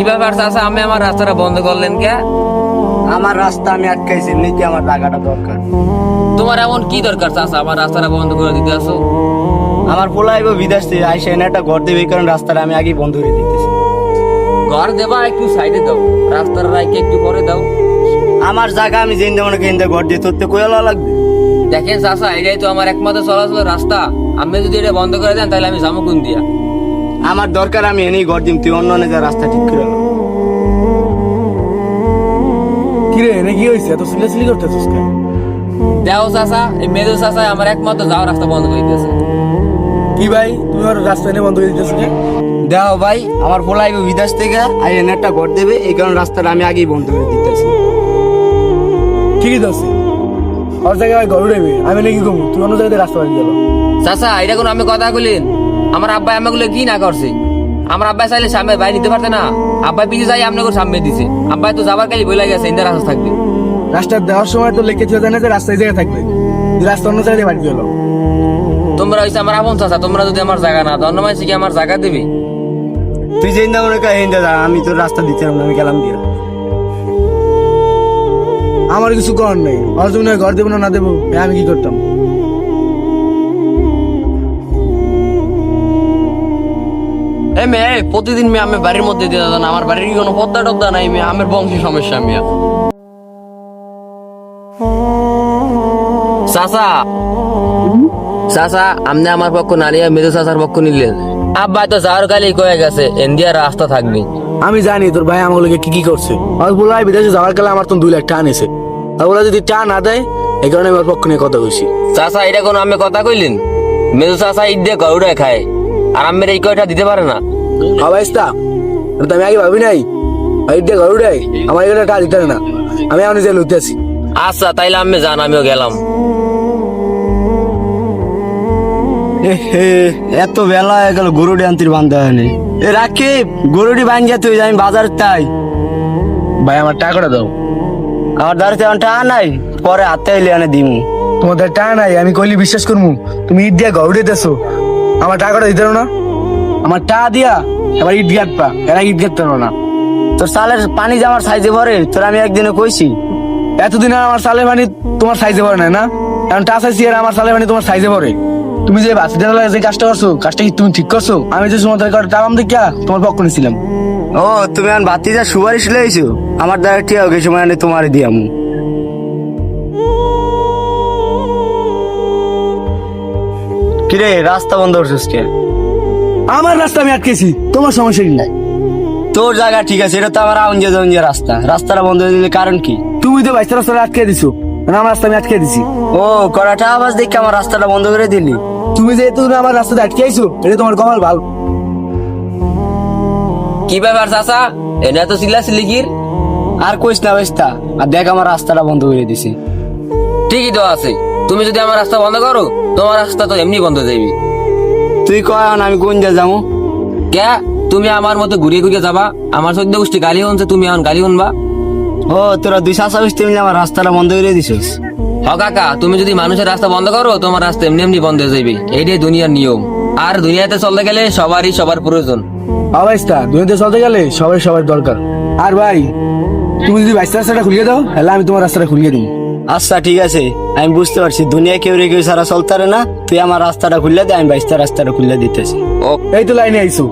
ব্যাপার চাচা, আমি আমার রাস্তাটা বন্ধ করলেন কে? আমার রাস্তা আমি আটকাইছি, নাকি আমার টাকাটা দরকার। তোমার এমন কি দরকার চাচা আমার রাস্তাটা বন্ধ করে দিতে আসো? আমার পোলাইব বিদেশ থেকে আইসা এনে একটা ঘর দেবে, এই কারণে রাস্তাটা আমি আগেই বন্ধ করে দিতেছি। ঘর দেবা একটু সাইডে দাও, রাস্তার রাইকে একটু পরে দাও। আমার জায়গা আমি যেন মনে করি ঘর দিয়ে তোরতে কোয়ালা লাগবে। দেখেন চাচা, এটাই তো আমার একমাত্র চলাচলের রাস্তা। আপনি যদি এটা বন্ধ করে দেন তাহলে আমি যাবো কোন দিয়া? আমার দরকার, আমি এনেই ঘর দিম, তুই অন্য অনেক রাস্তা ঠিক করে নাও। কিরে এনে কি হয়েছে? এত সিলাসিলি করতেছিস কেন? দেও চাচা, এই মেজো চাচা আমার একমাত্র যাওয়ার রাস্তা বন্ধ করে দিয়েছে। কি ভাই, তুমি আর রাস্তা এনে বন্ধ করে দিতেছো কেন? দেখো ভাই, আমার পোলাইব বিদেশ থেকে আই এনে একটা ঘর দেবে, এই কারণে রাস্তাটা আমি আগেই বন্ধ করে দিতেছি। ঠিকই তো আছে, আর জায়গায় ঘর উড়াইবে, আমি নাকি কমু তুই অন্য জায়গায় রাস্তা বাড়ি গেল। চাচা এটা কোনো আমি কথা বলেন? আমার আব্বাই আমাগুলো কি না করছে? আমার আব্বাই চাইলে সামনে বাইরে নিতে পারতে না? আব্বাই পিছিয়ে যাই আপনাকে সামনে দিছে। আব্বাই তো যাবার কালি বলে গেছে ইন্টার রাস্তা থাকবে। রাস্তা দেওয়ার সময় তো লিখে ছিল জানে যে রাস্তায় জায়গায় থাকবে, তুই রাস্তা অন্য জায়গায় বাড়ি গেল। তোমরা হইছে আমার আপন চাচা, তোমরা যদি আমার জায়গা না দাও, অন্য মানুষ কি আমার জায়গা দেবে? তুই যেন মনে কর হিন্দা যা, আমি তোর রাস্তা দিতে পারবো না, আমি গেলাম দিয়ে। আমার কিছু করার নেই, আর তুমি না ঘর দেবো না দেবো, আমি কি করতাম? এই মেয়ে প্রতিদিন মেয়ে আমি বাড়ির মধ্যে দিয়ে দেন, আমার বাড়ির কি কোনো পদ্মা টদ্দা নাই? মেয়ে আমার বংশী সমস্যা মেয়ে। চাচা চাচা, আপনি আমার পক্ষ নালিয়া মেজো চাচার পক্ষ নিলেন। আব্বা তো যাওয়ার কালি কয়ে গেছে ইন্ডিয়ার রাস্তা থাকবে। আমি জানি তোর ভাই আমাকে কি কি করছে। আর বলে বিদেশে যাওয়ার কালে আমার তো 2 লাখ টাকা নিছে, আর ওরা যদি টাকা না দেয় এই কারণে আমার পক্ষ নিয়ে কথা কইছি। চাচা এটা কোনো আমি কথা কইলেন? মেজো চাচা ঈদ দিয়ে গরুড়ে খায়, আর আমের এই কয়টা দিতে পারে না। অবস্থা তো আমি আগে ভাবি নাই, এই দিয়ে ঘর উড়াই আমার এখানে টাকা দিতে না, আমি এখন নিজে লুতে আছি। আচ্ছা তাইলে আমি যান, আমিও গেলাম। এত বেলা হয়ে গেল, গরুটি আনতির বান্ধা হয়নি। এ রাখি, গরুটি বাঞ্জা তুই, আমি বাজার তাই। ভাই আমার টাকাটা দাও। আমার দ্বারা তেমন টাকা নাই, পরে হাতে এলে আনে দিমু। তোমাদের টাকা নাই আমি কইলি বিশ্বাস করবো? তুমি ঈদ দিয়া ঘর উড়াইতেছো, আমার টাকাটা দিতে না? আমার টাকা দিয়া এবার ঈদ গাট পা, এরা ঈদ গাট পারো না। তোর সালের পানি যে আমার সাইজে ভরে, তোর আমি একদিনে কইছি। এতদিন আর আমার সালে পানি তোমার সাইজে ভরে নাই না, এখন টা চাইছি আর আমার সালে পানি তোমার সাইজে ভরে। তুমি যে বাচ্চাদের যে কাজটা করছো, কাজটা কি তুমি ঠিক করছো? আমি যে সময় টাকা দেখিয়া তোমার পক্ষ নিছিলাম। ও তুমি এখন বাতি যা সুপারিশ লইছো, আমার দ্বারা ঠিক হবে সময় আনে তোমারে দিয়ামু। কিরে রাস্তা বন্ধ করছিস কে? আমার রাস্তা আমি আটকেছি, তোমার সমস্যা কি নাই? তোর জায়গা ঠিক আছে, এটা তো আমার আউঞ্জে জঞ্জে রাস্তা, রাস্তাটা বন্ধ করে দিলে কারণ কি? তুমি তো বাইশটা রাস্তা আটকে দিছো, আমার রাস্তা আমি আটকে দিছি। ও করাটা আওয়াজ দেখে আমার রাস্তাটা বন্ধ করে দিলি। তুমি যেহেতু আমার রাস্তাতে আটকে আইছো, এটা তোমার কমাল ভালো। কি ব্যাপার চাচা, এটা তো সিলা সিলিকির? আর কইস না বেস্তা, আর দেখ আমার রাস্তাটা বন্ধ করে দিছি। ঠিকই তো আছে, তুমি যদি আমার রাস্তা বন্ধ করো তোমার রাস্তা তো এমনি বন্ধ হয়ে যাবে। তুই কয় আমি কোন যা যাবো? কে তুমি আমার মতো ঘুরিয়ে ঘুরিয়ে যাবা? আমার সদ্য গোষ্ঠী গালি হনছে, তুমি এখন গালি হনবা? ও তোরা 227 মিলে আমার রাস্তাটা বন্ধ করে দিছিস। হ কাকা, তুমি যদি মানুষের রাস্তা বন্ধ করো তোমার রাস্তা এমনি এমনি বন্ধ হয়ে যাবে, এইটাই দুনিয়ার নিয়ম। আর দুনিয়াতে চলতে গেলে সবারই সবার প্রয়োজন। অবস্থা দুনিয়াতে চলতে গেলে সবাই সবার দরকার। আর ভাই তুমি যদি বাইশটা রাস্তাটা খুলিয়ে দাও তাহলে আমি তোমার রাস্তাটা খুলিয়ে দিই। আচ্ছা ঠিক আছে, আমি বুঝতে পারছি দুনিয়া কেউ রে কেউ সারা চলতারে না, তুই আমার রাস্তাটা খুললে দে, আমি 22টা রাস্তাটা খুললে দিতেছি। ও এই তো লাইনে আইছো।